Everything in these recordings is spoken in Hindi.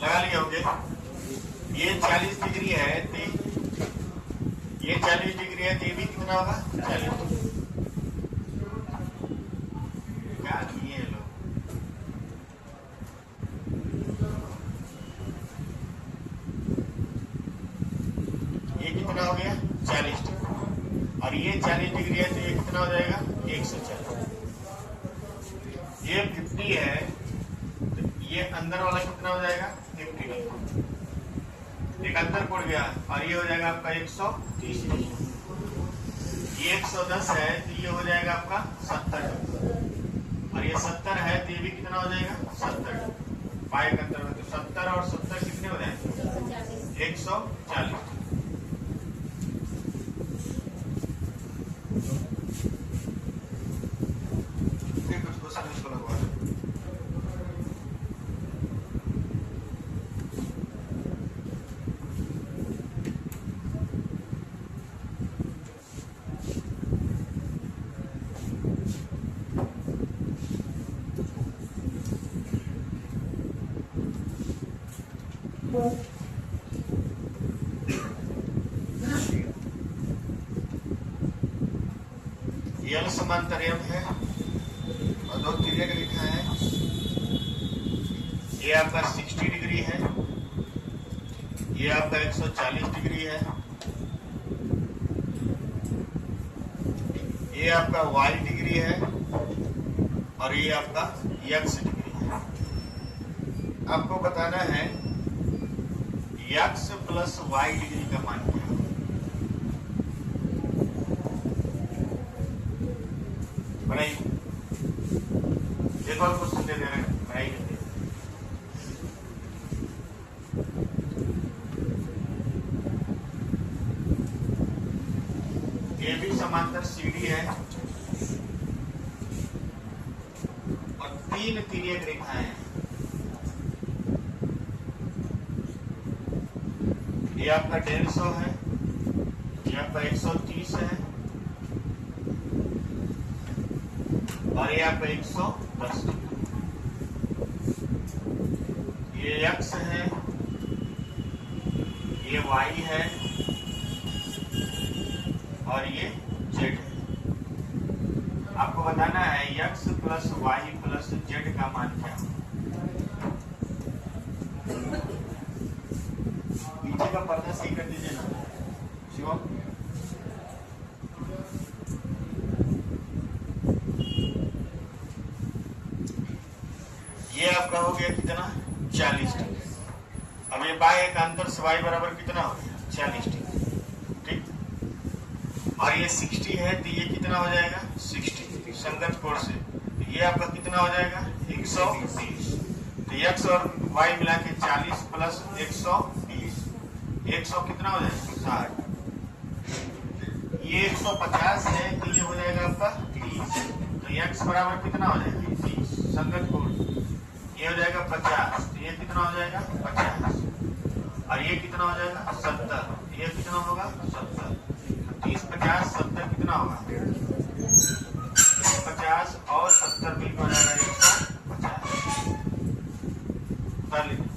लगा लिए होंगे। ये 40 डिग्री है तो ये 40 डिग्री है तो ये भी कितना होगा 40। क्या किए लोग। ये कितना हो गया 40 डिग्री और ये 40 डिग्री है तो ये कितना हो जाएगा 140। ये 50 है तो ये अंदर वाला कितना हो जाएगा 50। एक अंदर पड़ गया और ये हो जाएगा आपका 130। ये 110 है तो ये हो जाएगा आपका 70 और ये 70 है तो ये भी कितना हो जाएगा 70। पाए के अंदर में तो 70 और 70 कितने हो जाएंगे 140। यल समांतरियम है और दो तिर्यक रेखा है। ये आपका 60 डिग्री है, ये आपका 140 डिग्री है, ये आपका y डिग्री है और ये आपका x डिग्री है। आपको बताना है x प्लस y डिग्री का मान क्या है। बनाइए, एक और क्वेश्चन दे रहे हैं, बनाइए। ये भी समांतर सीढ़ी है और 3 तिर्यक रेखाएं हैं। ये आपका 150 है, ये आपका 130 है और ये आपका 110। ये x है, ये y है और ये z है। आपको बताना है x plus y plus z का मान क्या है। पीछे का पर्दा सही कर दीजिए ना शिवम। ये आपका हो गया कितना 40 डिग्री। अब ये बाय का अंतर से y बराबर कितना हो गया 40 डिग्री, ठीक। और ये 60 है तो ये कितना हो जाएगा 60 संगत कोण से। तो ये आपका कितना हो जाएगा 120। तो x और y मिला के 40 प्लस 120, 100 कितना हो जाएगा 60। ये 150 है तो ये हो जाएगा आपका 30। तो x बराबर कितना हो जाएगा 30 संगत कोण। ये हो जाएगा 50, तो ये कितना हो जाएगा 50 और ये कितना हो जाएगा 70। ये कितना होगा 70। 30 50 70 कितना होगा 50 और 70 मिलकर हो जाएगा 150। कर लीजिए।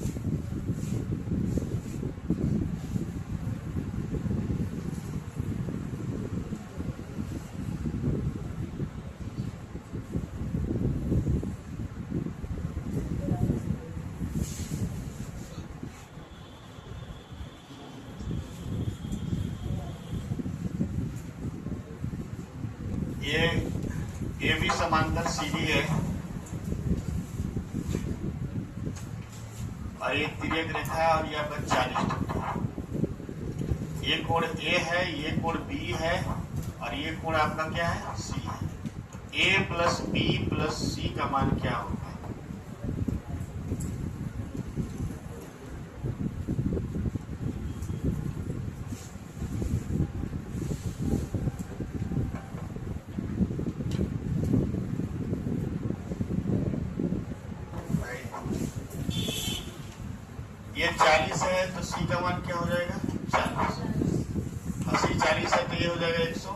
ये भी समांतर सीधी है और ये तिर्यक रेखा है और ये आपका 40 डिग्री। ये कोण A है, ये कोण B है और ये कोण आपका क्या है C है। A plus B plus C का मान क्या होगा। ये 40 है तो C का मान क्या हो जाएगा 40। और C 40 है तो ये हो जाएगा 140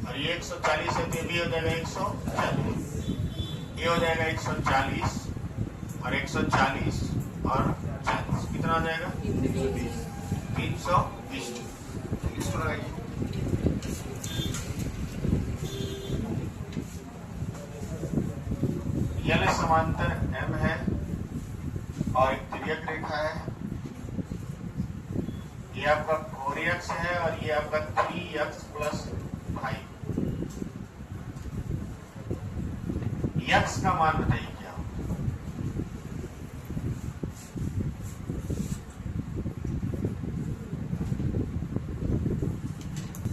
और ये 140 है तो ये भी हो जाएगा 140। ये हो जाएगा 140 और 140 हो जाएगा 320। इसको लगाइए। यल समांतर M है और एक तिर्यक रेखा है। ये आपका 4x है और ये आपका 3x प्लस 5। x का मान बताइए क्या हो?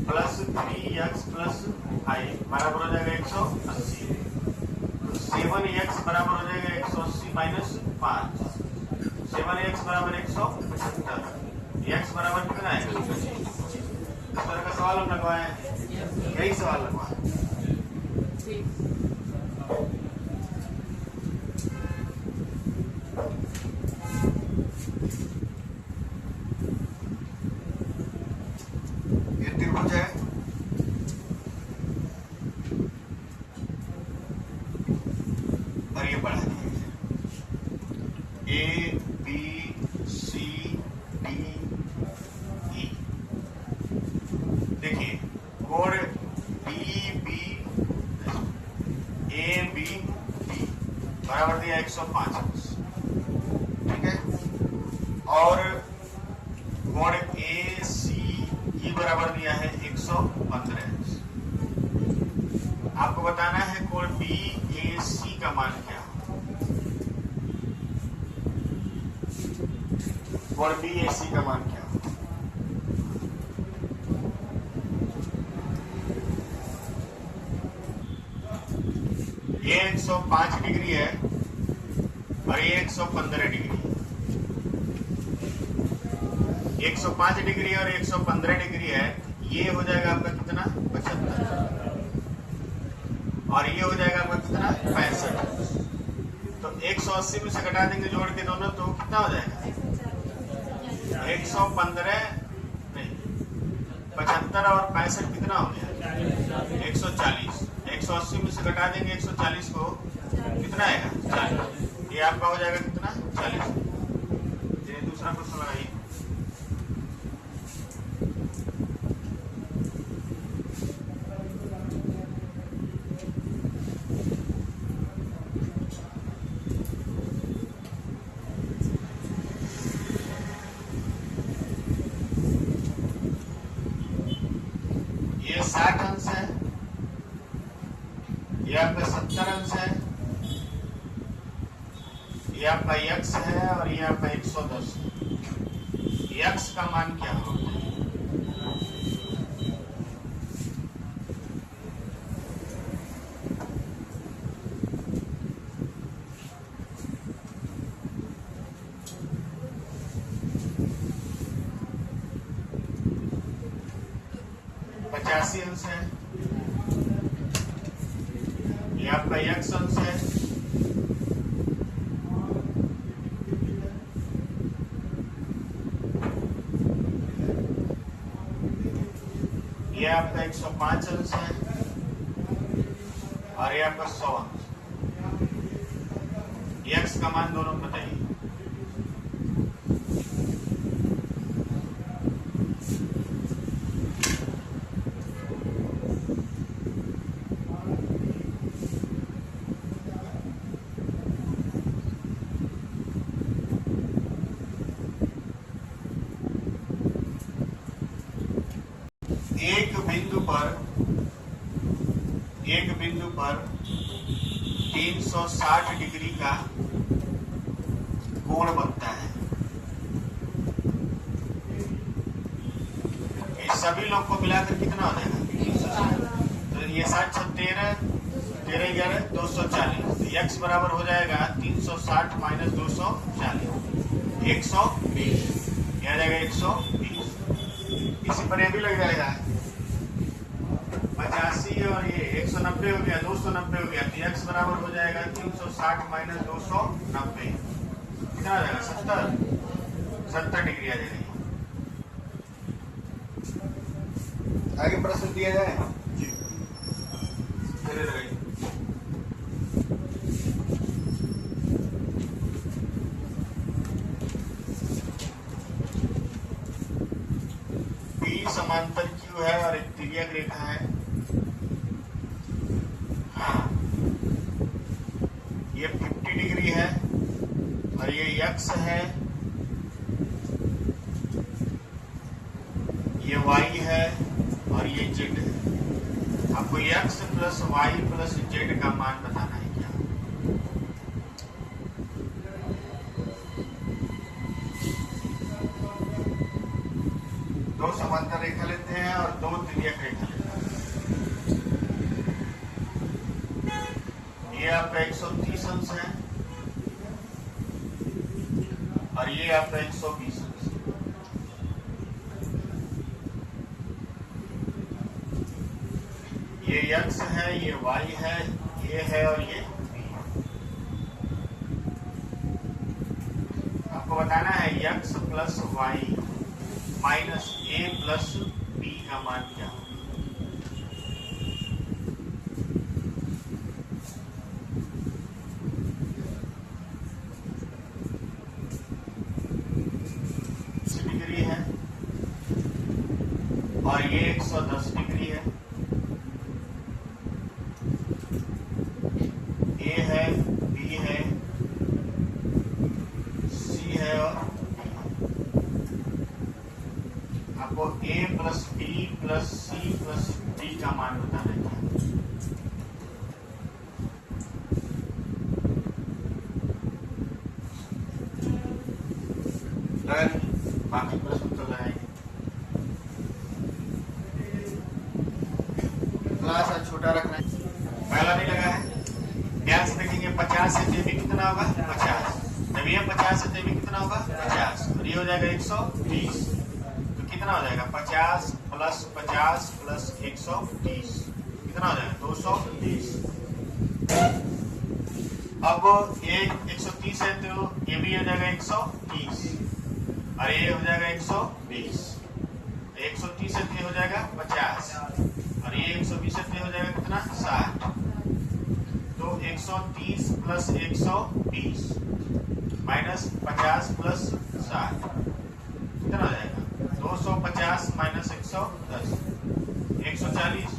प्लस 3x प्लस 5 बराबर हो जाएगा 180। 7x बराबर हो जाएगा 180 माइनस 5। 7x बराबर 175। x बराबर कितना है? इस तरह का सवाल हम लगवाए, यही सवाल लगवाए। ये त्रिभुज है, और ये बढ़ा दिया A B C D E। देखिए कोण DB AB बराबर दिया 105, ठीक है। और कोण ACE बराबर दिया है 115। आपको बताना है कोण BAC का मान क्या है। कोण BAC का मान क्या है? ये 105 डिग्री है और ये 115 डिग्री। 105 डिग्री और 115 डिग्री है, ये हो जाएगा आपका कितना? 75। और ये हो जाएगा आपका कितना? 65। तो 180 में से घटा देंगे जोड़ के दोनों, तो कितना हो जाएगा? 115 नहीं, 75 और 65 कितना हो गया? 140। 180 में से घटा देंगे 140 को, कितना आएगा? 40। ये आपका हो जाएगा कितना? 40। ये दूसरा क्वेश्चन लगाइए। ये 60 अंश है, ये आपका 70 अंश है, ये आपका x है और ये आपका 110। x का मान क्या होता है? अंश है, ये आपका x अंश है, ये आपका 105 अंश है और ये आपका 100 अंश। x का मान दोनों बताइए। एक बिंदु पर 360 डिग्री का कोण बनता है। ये सभी लोग को मिलाकर कितना हो जाएगा? तो ये 60 13 13 11 240। तो x बराबर हो जाएगा 360 माइनस 240, 120। यह आ जाएगा 120। इसी पर ये भी लग जाएगा 85 और ये 190 हो गया, 290 हो गया। तो x बराबर हो जाएगा 360 माइनस 290, कितना आ जाएगा? 70 डिग्री आ जाएगा। आगे प्रश्न दिया जाए जी, चले लगाइए। समानांतर क्यू है और एक तिर्यक रेखा है। ये 50 डिग्री है और ये x है, ये y है और ये z है। आपको x plus y plus z का मान बताना है क्या? दो समांतर रेखा लेते हैं और दो तिर्यक रेखा लेते हैं। ये आपका 130 अंश है और ये आपका 120 अंश। ये x है, ये y है, ये है और ये b है। आपको बताना है x plus y minus a plus b का मान क्या होगा? डिग्री है और ये 110 डिग्री है। ए है, बी है, सी है और आपको A plus B plus C plus D का मान बताना है। बाकी प्रश्न चल रहे हैं। क्लास आज छोटा रखना है। पहला नहीं लगा है, ध्यान से देखेंगे। 50 से जेबी कितना होगा? 50। जब ये 50 से जेबी कितना होगा? 50 और ये हो जाएगा 120। तो कितना हो जाएगा? 50 प्लस 120 कितना हो जाएगा? 230। अब ये 130 है तो ये भी हो जाएगा 130 और ये हो जाएगा 120। 130 से ये हो जाएगा 50 और ये 120 से हो जाएगा कितना? 60। तो 130 प्लस 120 माइनस 50 प्लस 60 कितना हो जाएगा? 250 माइनस 110 140।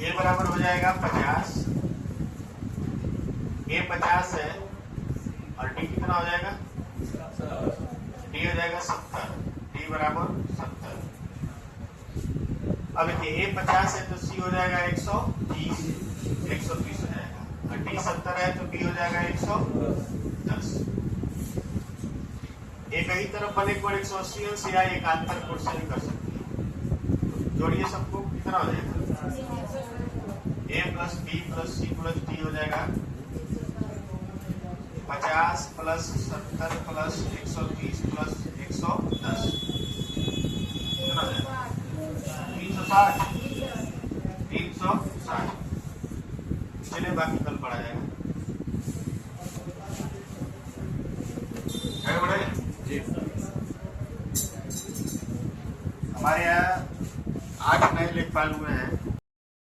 ये बराबर हो जाएगा 50। ये 50 है और डी कितना हो जाएगा? डी हो जाएगा 70। डी बराबर 70। अब देखिए ए 50 है तो सी हो जाएगा 130 120 हो जाएगा और डी 70 है तो बी हो जाएगा 110। एक ही तरफ बने कोण 180 अंश या एकांतर कोण से भी कर सकते हैं। जोड़िए सबको, कितना हो जाएगा? A plus B plus C plus D हो जाएगा 50 प्लस 70 प्लस 130 प्लस 110 कितना हो जाएगा? 360। चलिए बाकी कल पढ़ा जाएगा। बड़े जी हमारे यहाँ 8 नए लेखपाल हुए हैं।